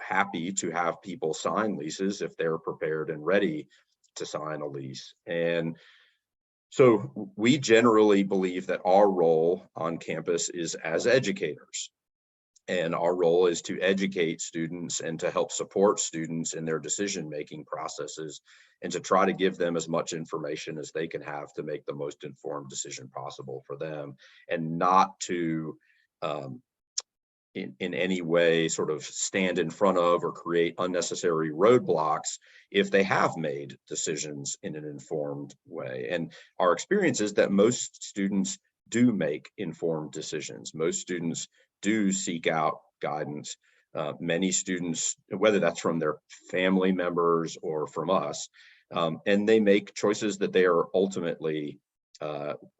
happy to have people sign leases if they're prepared and ready to sign a lease. And so we generally believe that our role on campus is as educators. And our role is to educate students and to help support students in their decision-making processes, and to try to give them as much information as they can have to make the most informed decision possible for them, and not to in any way sort of stand in front of or create unnecessary roadblocks if they have made decisions in an informed way. And our experience is that most students do make informed decisions. Most students do seek out guidance. Many students, whether that's from their family members or from us, and they make choices that they are ultimately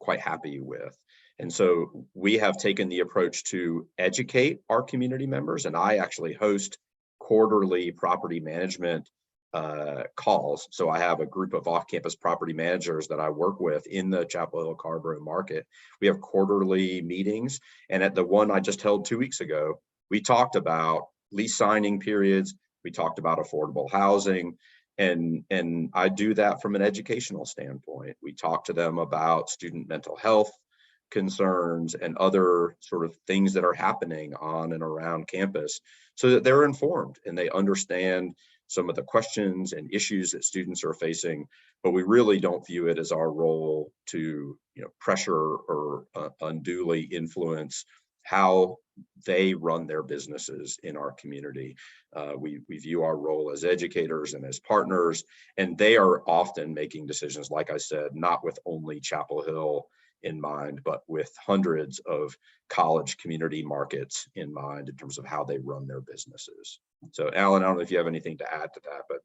quite happy with. And so we have taken the approach to educate our community members, and I actually host quarterly property management calls. So I have a group of off-campus property managers that I work with in the Chapel Hill Carborough market. We have quarterly meetings, and at the one I just held 2 weeks ago, we talked about lease signing periods, we talked about affordable housing, and I do that from an educational standpoint. We talk to them about student mental health concerns and other sort of things that are happening on and around campus, so that they're informed and they understand some of the questions and issues that students are facing. But we really don't view it as our role to, you know, pressure or unduly influence how they run their businesses in our community. We view our role as educators and as partners, and they are often making decisions, like I said, not with only Chapel Hill in mind, but with hundreds of college community markets in mind in terms of how they run their businesses. So Allan, I don't know if you have anything to add to that, but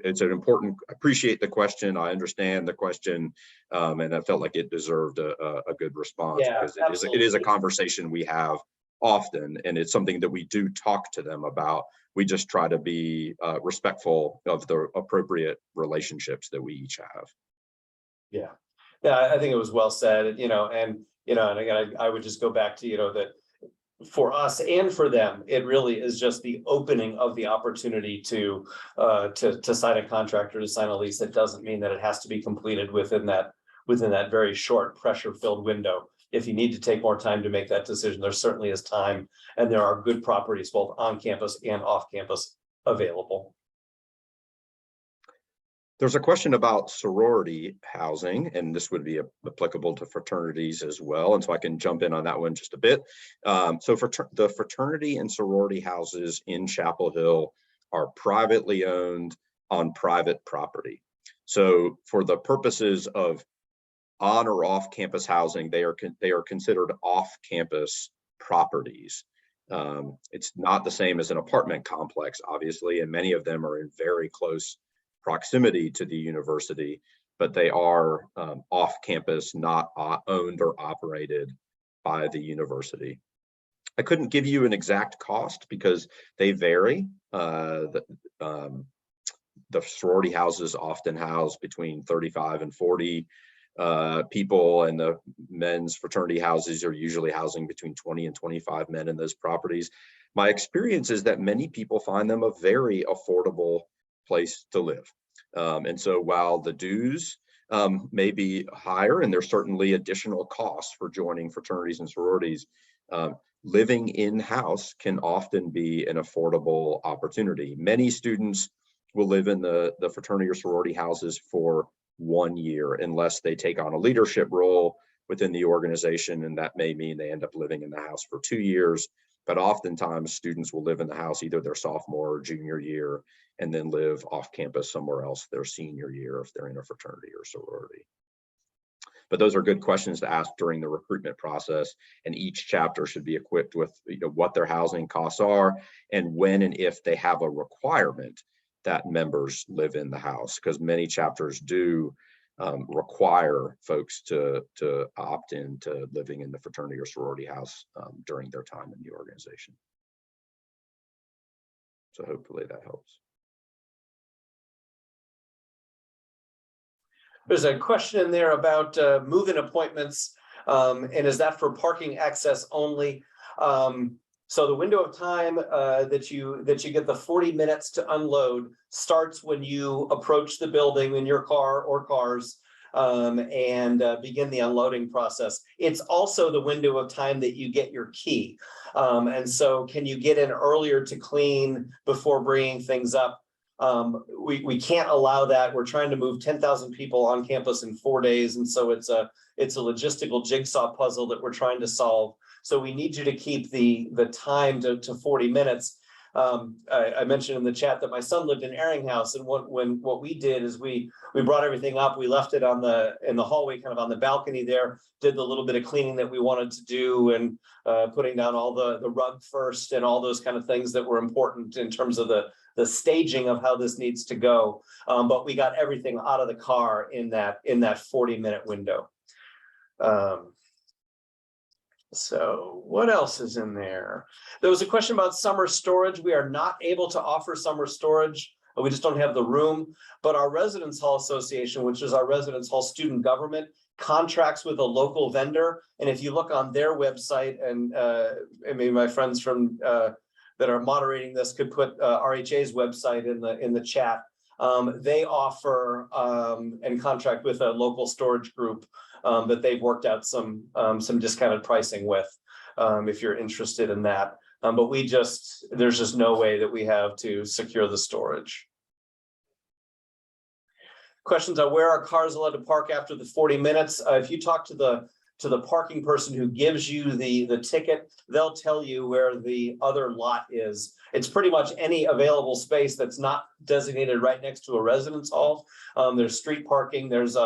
it's an important, I appreciate the question. I understand the question, and I felt like it deserved a good response, because it is a conversation we have often, and it's something that we do talk to them about. We just try to be respectful of the appropriate relationships that we each have. Yeah. Yeah, I think it was well said, and again, I would just go back to, that for us and for them, it really is just the opening of the opportunity to sign a contract or to sign a lease. That doesn't mean that it has to be completed within that very short pressure-filled window. If you need to take more time to make that decision, there certainly is time, and there are good properties both on campus and off campus available. There's a question about sorority housing, and this would be applicable to fraternities as well. And so I can jump in on that one just a bit. So for the fraternity and sorority houses in Chapel Hill are privately owned on private property. So for the purposes of on or off campus housing, they are considered off campus properties. It's not the same as an apartment complex, obviously, and many of them are in very close proximity to the university, but they are off campus, not owned or operated by the university. I couldn't give you an exact cost because they vary. The sorority houses often house between 35 and 40 People in the men's fraternity houses are usually housing between 20 and 25 men in those properties. My experience is that many people find them a very affordable place to live. And so while the dues may be higher, and there's certainly additional costs for joining fraternities and sororities, living in-house can often be an affordable opportunity. Many students will live in the fraternity or sorority houses for 1 year unless they take on a leadership role within the organization, and that may mean they end up living in the house for 2 years. But oftentimes students will live in the house either their sophomore or junior year and then live off campus somewhere else their senior year if they're in a fraternity or sorority. But those are good questions to ask during the recruitment process, and each chapter should be equipped with what their housing costs are and when and if they have a requirement that members live in the house, because many chapters do require folks to opt into living in the fraternity or sorority house during their time in the organization. So hopefully that helps. There's a question in there about move-in appointments, and is that for parking access only? So the window of time that you get the 40 minutes to unload starts when you approach the building in your car or cars and begin the unloading process. It's also the window of time that you get your key. And so can you get in earlier to clean before bringing things up? We can't allow that. We're trying to move 10,000 people on campus in 4 days. And so it's a logistical jigsaw puzzle that we're trying to solve. So we need you to keep the time to 40 minutes. I mentioned in the chat that my son lived in Erringhouse, and what we did is we brought everything up. We left it in the hallway, kind of on the balcony there, did the little bit of cleaning that we wanted to do, and putting down all the rug first and all those kind of things that were important in terms of the staging of how this needs to go. But we got everything out of the car in that 40-minute window. So what else is in there? There was a question about summer storage. We are not able to offer summer storage. We just don't have the room. But our Residence Hall Association, which is our Residence Hall student government, contracts with a local vendor. And if you look on their website, and maybe my friends from that are moderating this could put RHA's website in the chat. They offer and contract with a local storage group that they've worked out some discounted pricing with, if you're interested in that. But there's just no way that we have to secure the storage. Questions on where are cars allowed to park after the 40 minutes? If you talk to the parking person who gives you the ticket, they'll tell you where the other lot is. It's pretty much any available space that's not designated right next to a residence hall. There's street parking, there's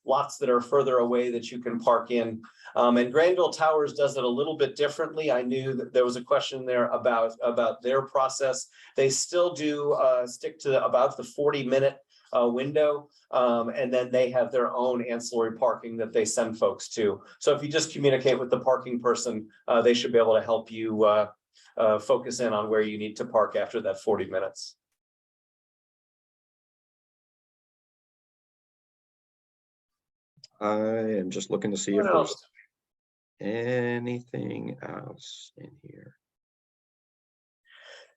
lots that are further away that you can park in. And Granville Towers does it a little bit differently. I knew that there was a question there about their process. They still do stick to about the 40-minute window, and then they have their own ancillary parking that they send folks to. So if you just communicate with the parking person, they should be able to help you focus in on where you need to park after that 40 minutes. I am just looking to see if there's anything else in here.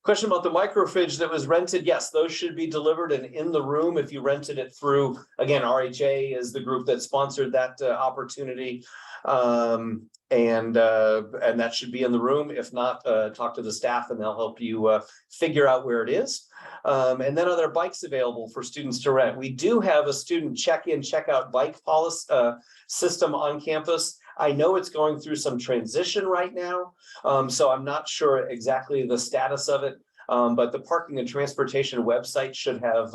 Question about the microfridge that was rented. Yes, those should be delivered and in the room if you rented it through, again, RHA is the group that sponsored that opportunity. And that should be in the room. If not, talk to the staff and they'll help you figure out where it is. And then are there bikes available for students to rent? We do have a student check-in, check-out bike policy system on campus. I know it's going through some transition right now, so I'm not sure exactly the status of it, but the Parking and Transportation website should have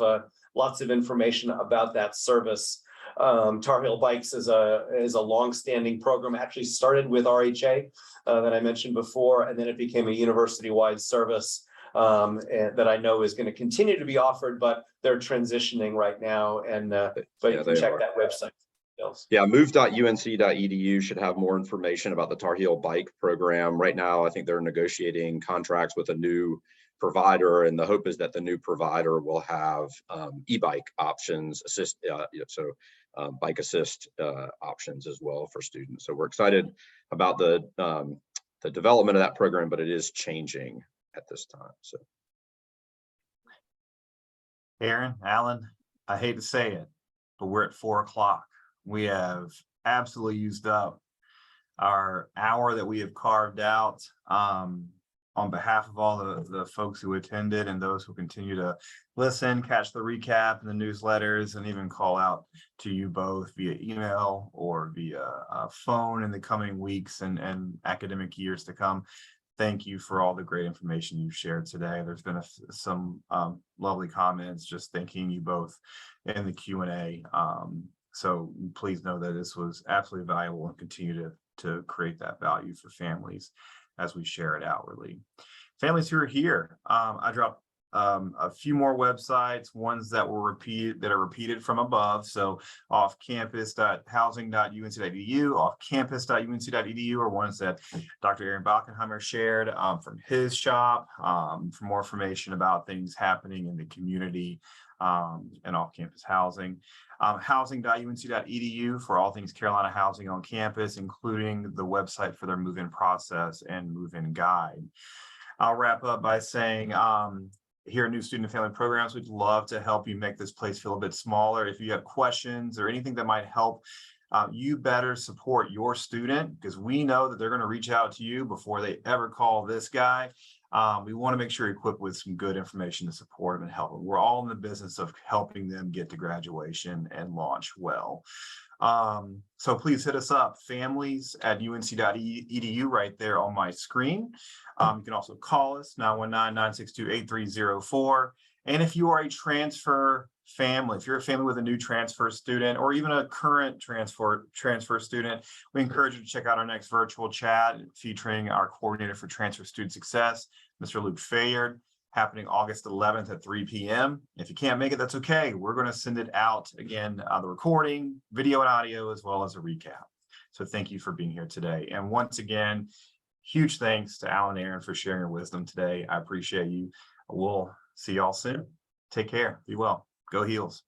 lots of information about that service. Tar Heel Bikes is a long-standing program, actually started with RHA that I mentioned before, and then it became a university-wide service that I know is going to continue to be offered, but they're transitioning right now, and but you can check that website. Yeah, move.unc.edu should have more information about the Tar Heel Bike program. Right now, I think they're negotiating contracts with a new provider, and the hope is that the new provider will have e-bike options, bike assist options as well for students. So we're excited about the development of that program, but it is changing at this time. So, Aaron, Allan, I hate to say it, but we're at 4 o'clock. We have absolutely used up our hour that we have carved out. On behalf of all the folks who attended and those who continue to listen, catch the recap and the newsletters, and even call out to you both via email or via phone in the coming weeks and academic years to come. Thank you for all the great information you've shared today. There's been some lovely comments just thanking you both in the Q&A. So please know that this was absolutely valuable and continue to create that value for families as we share it outwardly. Families who are here, I dropped a few more websites, ones that are repeated from above. So offcampus.housing.unc.edu, offcampus.unc.edu are ones that Dr. Aaron Bachenheimer shared from his shop for more information about things happening in the community and off-campus housing. Housing.unc.edu for all things Carolina housing on campus, including the website for their move-in process and move-in guide. I'll wrap up by saying here at New Student and Family Programs, we'd love to help you make this place feel a bit smaller. If you have questions or anything that might help you better support your student, because we know that they're going to reach out to you before they ever call this guy. We want to make sure you're equipped with some good information to support them and help them. We're all in the business of helping them get to graduation and launch well. So please hit us up, families@unc.edu right there on my screen. You can also call us 919-962-8304. And if you are a transfer family, if you're a family with a new transfer student or even a current transfer student, we encourage you to check out our next virtual chat featuring our coordinator for transfer student success, Mr. Luke Fayard, happening August 11th at 3 p.m. If you can't make it, that's okay. We're going to send it out again, the recording, video and audio, as well as a recap. So thank you for being here today. And once again, huge thanks to Allan and Aaron for sharing your wisdom today. I appreciate you. We'll see y'all soon. Take care. Be well. Go Heels.